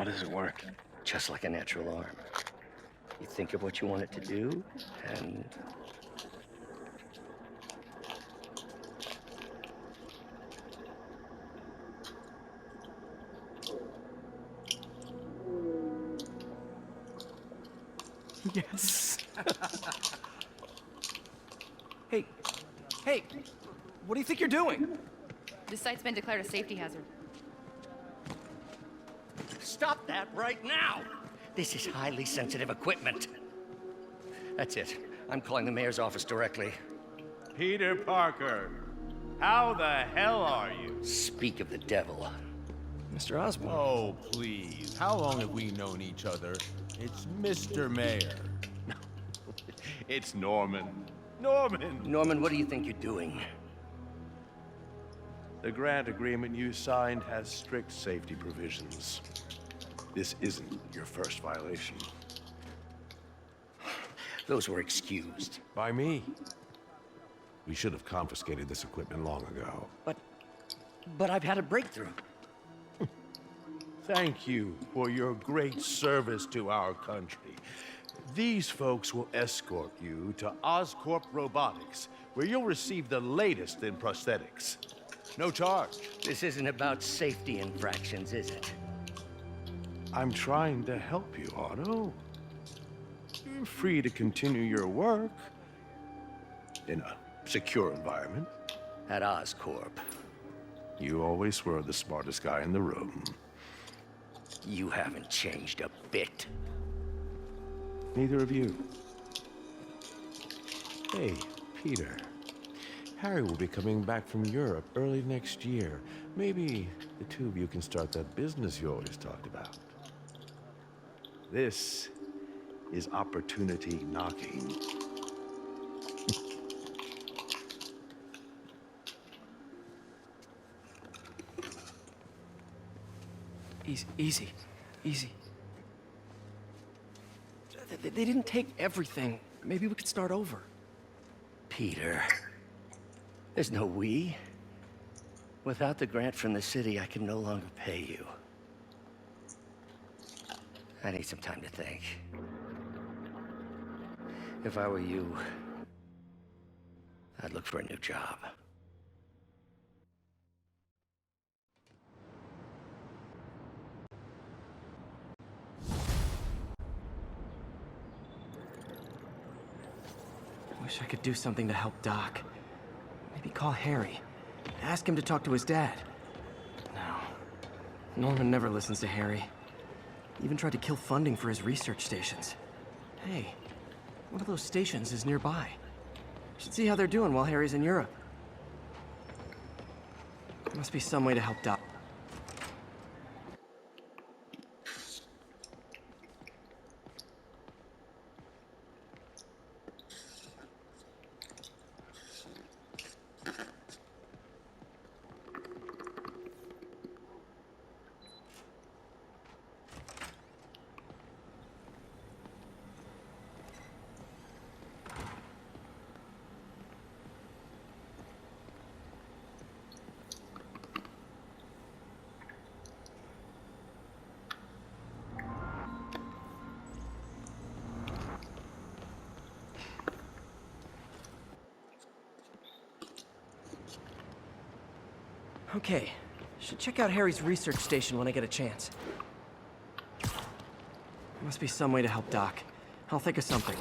How does it work? Just like a natural arm. You think of what you want it to do, and... Yes. Hey, what do you think you're doing? This site's been declared a safety hazard. Stop that right now! This is highly sensitive equipment. That's it. I'm calling the mayor's office directly. Peter Parker, how the hell are you? Speak of the devil. Mr. Osborn. Oh, please. How long have we known each other? It's Mr. Mayor. It's Norman. Norman, what do you think you're doing? The grant agreement you signed has strict safety provisions. This isn't your first violation. Those were excused. By me. We should have confiscated this equipment long ago. But I've had a breakthrough. Thank you for your great service to our country. These folks will escort you to Oscorp Robotics, where you'll receive the latest in prosthetics. No charge. This isn't about safety infractions, is it? I'm trying to help you, Otto. You're free to continue your work in a secure environment. At Oscorp. You always were the smartest guy in the room. You haven't changed a bit. Neither of you. Hey, Peter. Harry will be coming back from Europe early next year. Maybe the two of you can start that business you always talked about. This is opportunity knocking. Easy. They didn't take everything. Maybe we could start over. Peter, there's no we. Without the grant from the city, I can no longer pay you. I need some time to think. If I were you, I'd look for a new job. Wish I could do something to help Doc. Maybe call Harry. Ask him to talk to his dad. No. Norman never listens to Harry. Even tried to kill funding for his research stations. Hey, one of those stations is nearby. Should see how they're doing while Harry's in Europe. There must be some way to help Doc. Okay, should check out Harry's research station when I get a chance. There must be some way to help Doc. I'll think of something.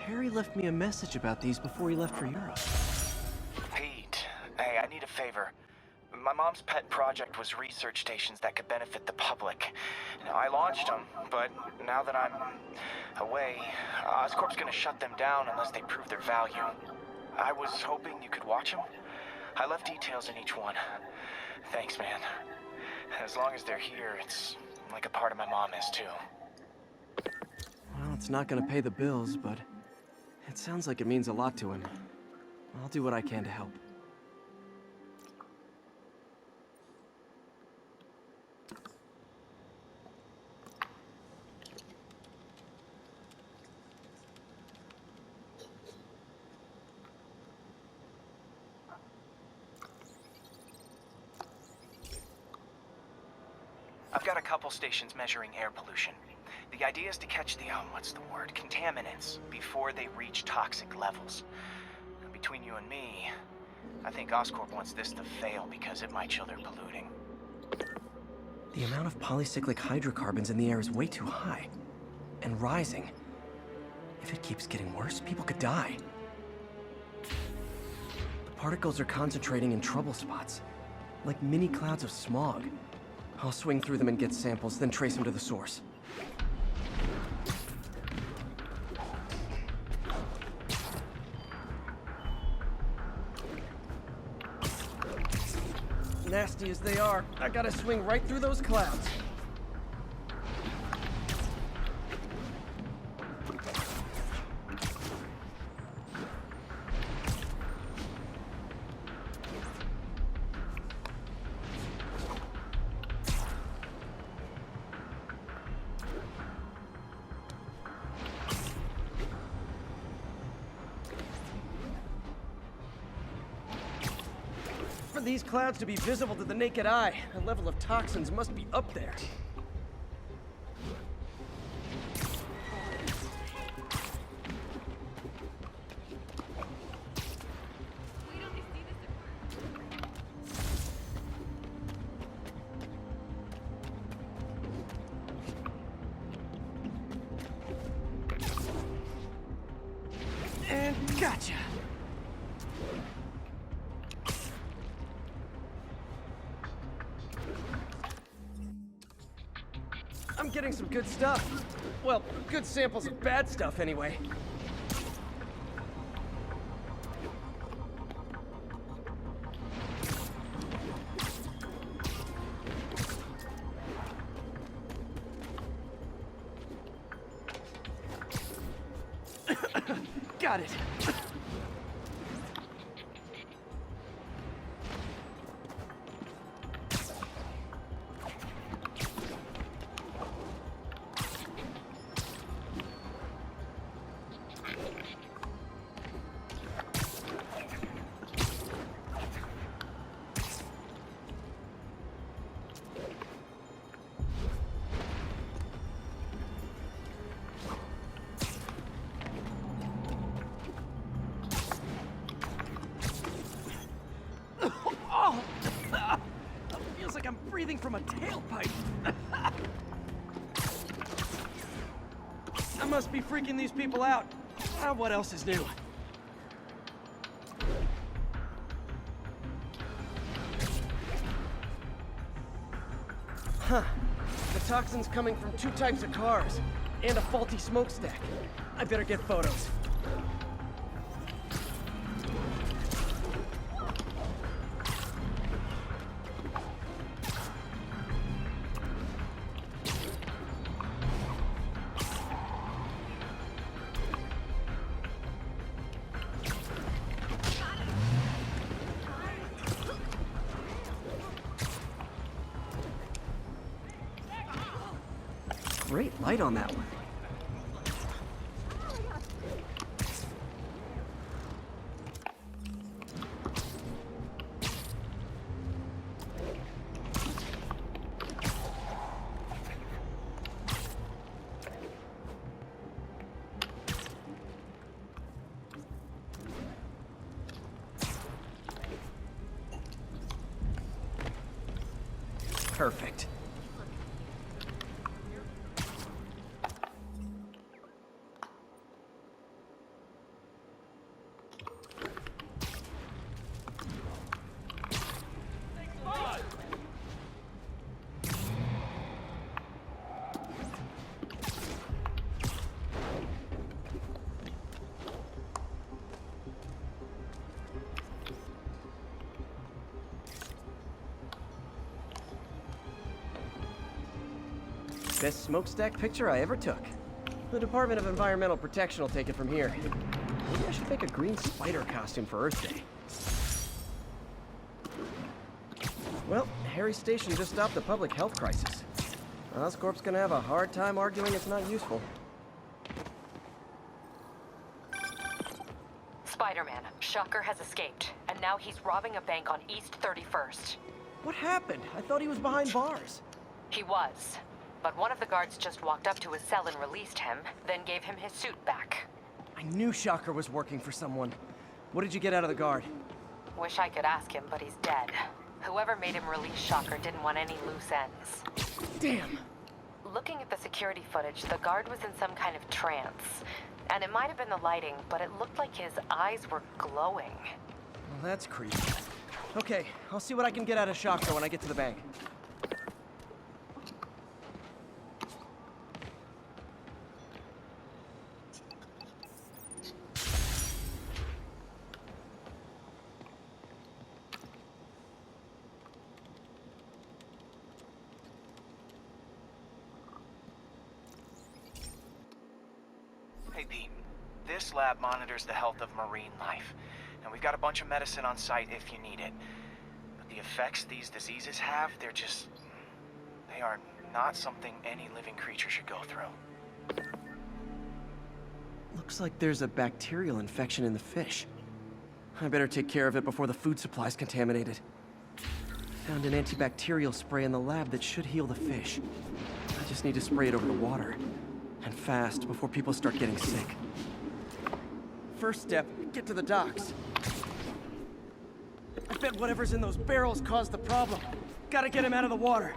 Harry left me a message about these before he left for Europe. Pete, hey, I need a favor. My mom's pet project was research stations that could benefit the public. I launched them, but now that I'm away, Oscorp's gonna shut them down unless they prove their value. I was hoping you could watch them. I left details in each one. Thanks, man. As long as they're here, it's like a part of my mom is too. Well, It's not gonna pay the bills, but it sounds like it means a lot to him. I'll do what I can to help. I've got a couple stations measuring air pollution. The idea is to catch the, what's the word, contaminants before they reach toxic levels. Between you and me, I think Oscorp wants this to fail because it might show they're polluting. The amount of polycyclic hydrocarbons in the air is way too high. And rising. If it keeps getting worse, people could die. The particles are concentrating in trouble spots, like mini clouds of smog. I'll swing through them and get samples, then trace them to the source. Nasty as they are, I gotta swing right through those clouds. For these clouds to be visible to the naked eye, the level of toxins must be up there. And gotcha! I'm getting some good stuff. Well, good samples of bad stuff, anyway. Got it. Feels like I'm breathing from a tailpipe. I must be freaking these people out. What else is new? Huh. The toxin's coming from 2 types of cars, and a faulty smokestack. I better get photos. Great light on that one. Perfect. Best smokestack picture I ever took. The Department of Environmental Protection will take it from here. Maybe I should make a green spider costume for Earth Day. Well, Harry's station just stopped the public health crisis. Oscorp's gonna have a hard time arguing it's not useful. Spider-Man, Shocker has escaped, and now he's robbing a bank on East 31st. What happened? I thought he was behind bars. He was, but one of the guards just walked up to his cell and released him, then gave him his suit back. I knew Shocker was working for someone. What did you get out of the guard? Wish I could ask him, but he's dead. Whoever made him release Shocker didn't want any loose ends. Damn! Looking at the security footage, the guard was in some kind of trance. And it might have been the lighting, but it looked like his eyes were glowing. Well, that's creepy. Okay, I'll see what I can get out of Shocker when I get to the bank. Hey, Pete. This lab monitors the health of marine life, and we've got a bunch of medicine on site if you need it. But the effects these diseases have, they are not something any living creature should go through. Looks like there's a bacterial infection in the fish. I better take care of it before the food supply's contaminated. Found an antibacterial spray in the lab that should heal the fish. I just need to spray it over the water. And fast, before people start getting sick. First step, get to the docks. I bet whatever's in those barrels caused the problem. Gotta get him out of the water.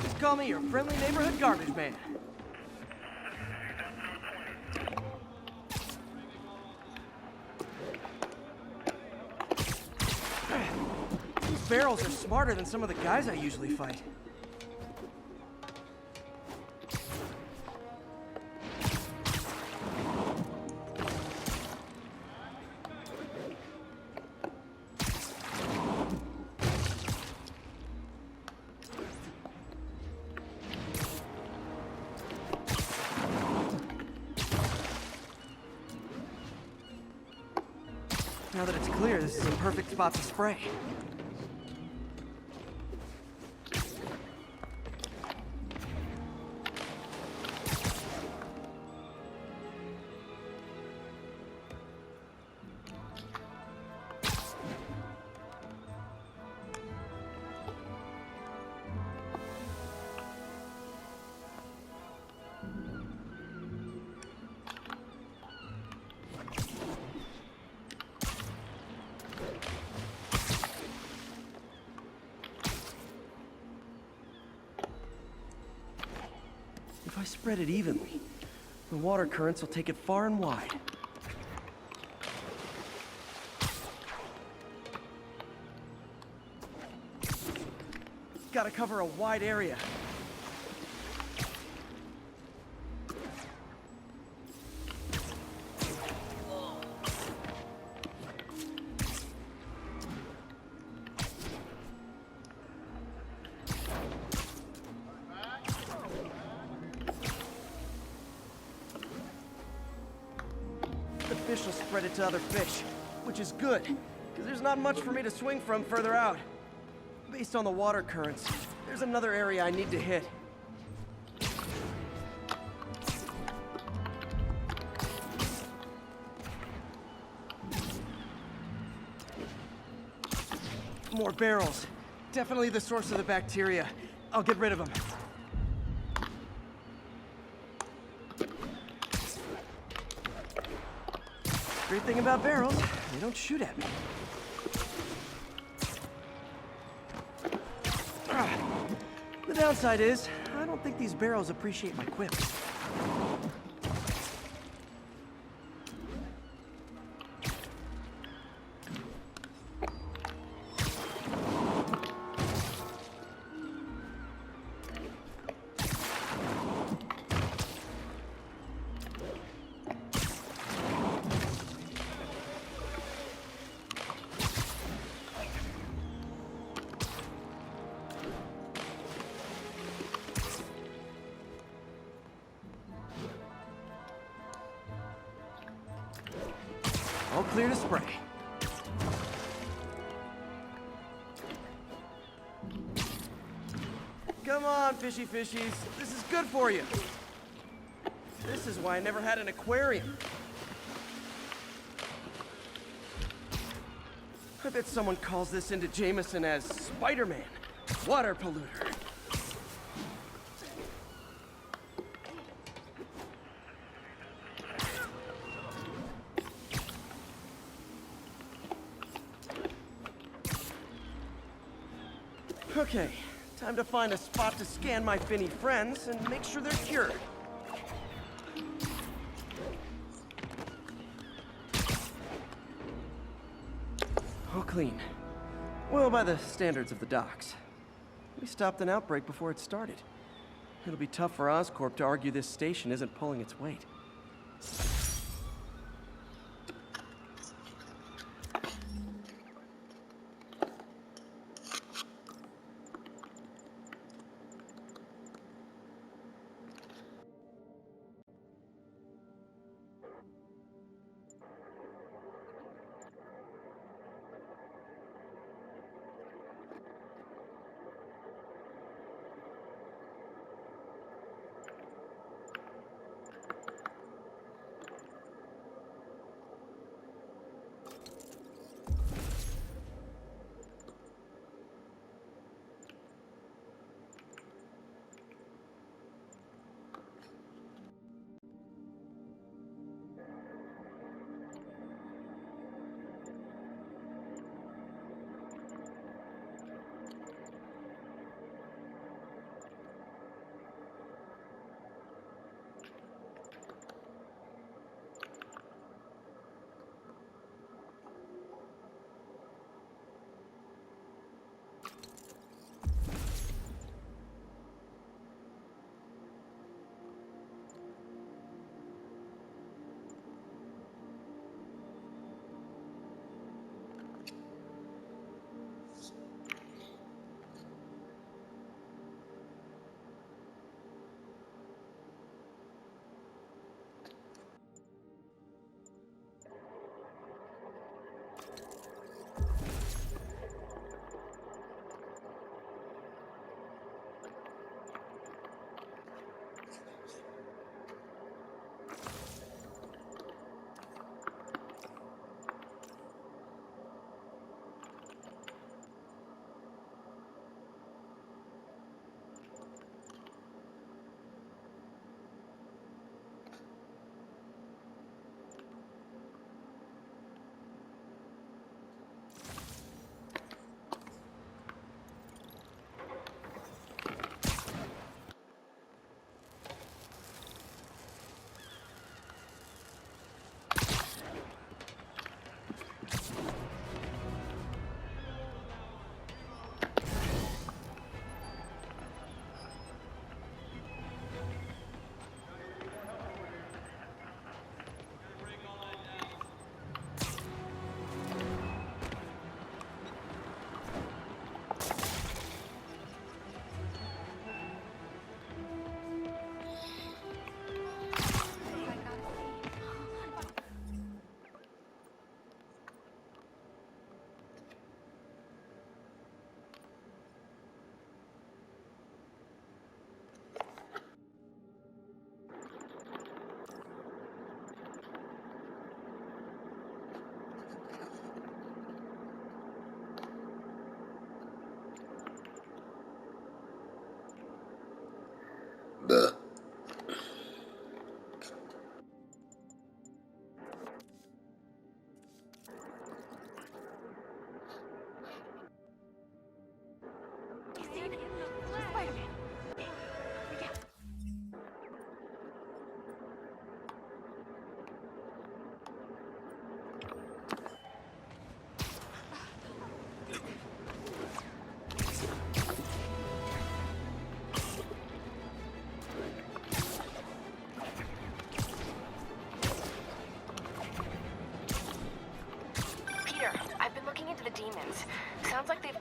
Just call me your friendly neighborhood garbage man. These barrels are smarter than some of the guys I usually fight. Now that it's clear, this is a perfect spot to spray. If I spread it evenly, the water currents will take it far and wide. Gotta cover a wide area. The fish will spread it to other fish, which is good, because there's not much for me to swing from further out. Based on the water currents, there's another area I need to hit. More barrels. Definitely the source of the bacteria. I'll get rid of them. Great thing about barrels, they don't shoot at me. The downside is, I don't think these barrels appreciate my quips. All clear to spray. Come on, fishy fishies. This is good for you. This is why I never had an aquarium. I bet someone calls this into Jameson as Spider-Man, water polluter. Okay, time to find a spot to scan my finny friends and make sure they're cured. All clean. Well, by the standards of the docks. We stopped an outbreak before it started. It'll be tough for Oscorp to argue this station isn't pulling its weight.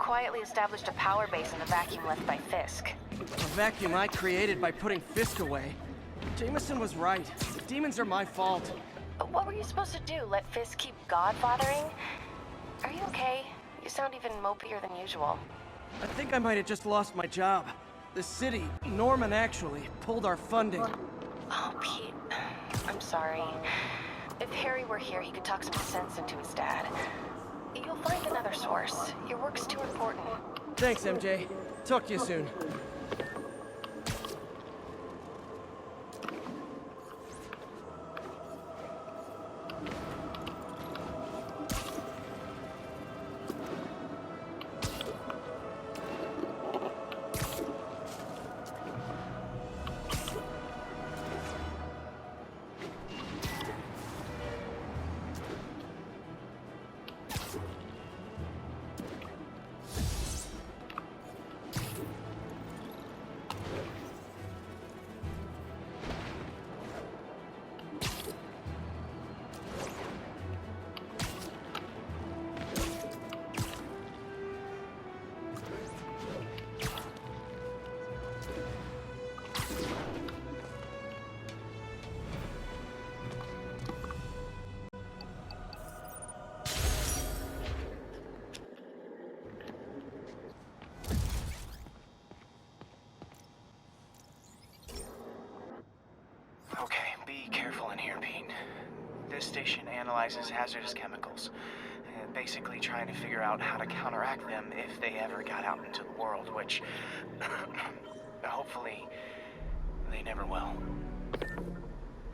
quietly established a power base in the vacuum left by Fisk. A vacuum I created by putting Fisk away. Jameson was right. The demons are my fault. What were you supposed to do? Let Fisk keep godfathering? Are you okay? You sound even mopier than usual. I think I might have just lost my job. The city, Norman actually, pulled our funding. Oh, Pete. I'm sorry. If Harry were here, he could talk some sense into his dad. You'll find another source. Your work's too important. Thanks, MJ. Talk to you soon. Okay, be careful in here, Pete. This station analyzes hazardous chemicals, basically trying to figure out how to counteract them if they ever got out into the world, which hopefully they never will.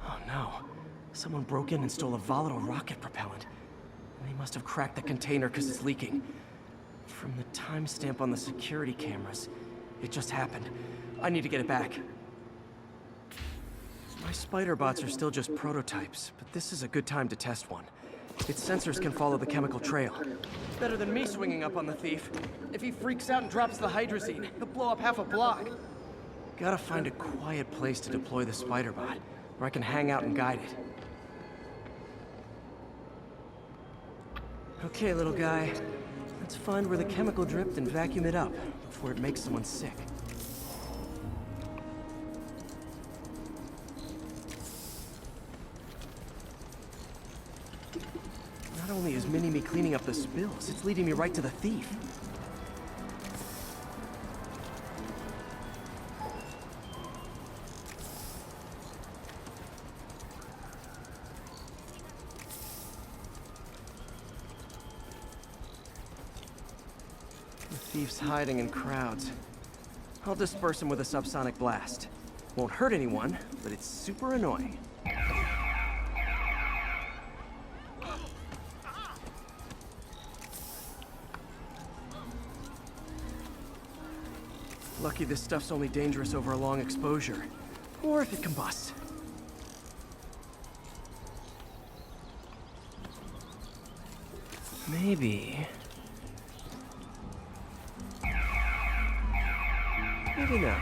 Oh no. Someone broke in and stole a volatile rocket propellant. They must have cracked the container because it's leaking. From the timestamp on the security cameras, it just happened. I need to get it back. My spider bots are still just prototypes, but this is a good time to test one. Its sensors can follow the chemical trail. Better than me swinging up on the thief. If he freaks out and drops the hydrazine, he'll blow up half a block. Gotta find a quiet place to deploy the spider bot, where I can hang out and guide it. Okay, little guy. Let's find where the chemical dripped and vacuum it up before it makes someone sick. Not only is Mini-Me cleaning up the spills, it's leading me right to the thief. The thief's hiding in crowds. I'll disperse him with a subsonic blast. Won't hurt anyone, but it's super annoying. Lucky this stuff's only dangerous over a long exposure. Or if it combusts. Maybe... maybe not.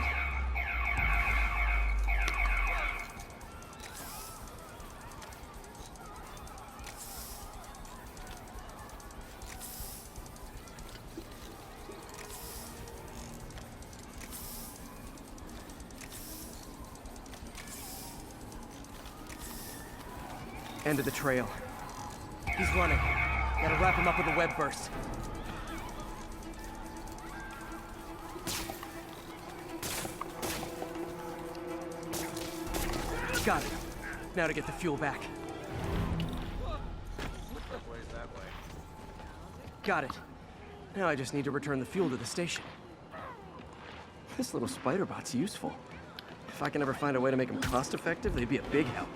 End of the trail. He's running. Gotta wrap him up with a web burst. Got it. Now to get the fuel back. Got it. Now I just need to return the fuel to the station. This little spider bot's useful. If I can ever find a way to make them cost-effective, they'd be a big help.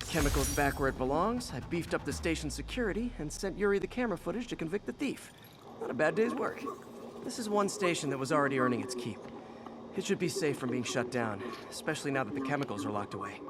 Chemicals back where it belongs. I beefed up the station security and sent Yuri the camera footage to convict the thief. Not a bad day's work. This is one station that was already earning its keep. It should be safe from being shut down, especially now that the chemicals are locked away.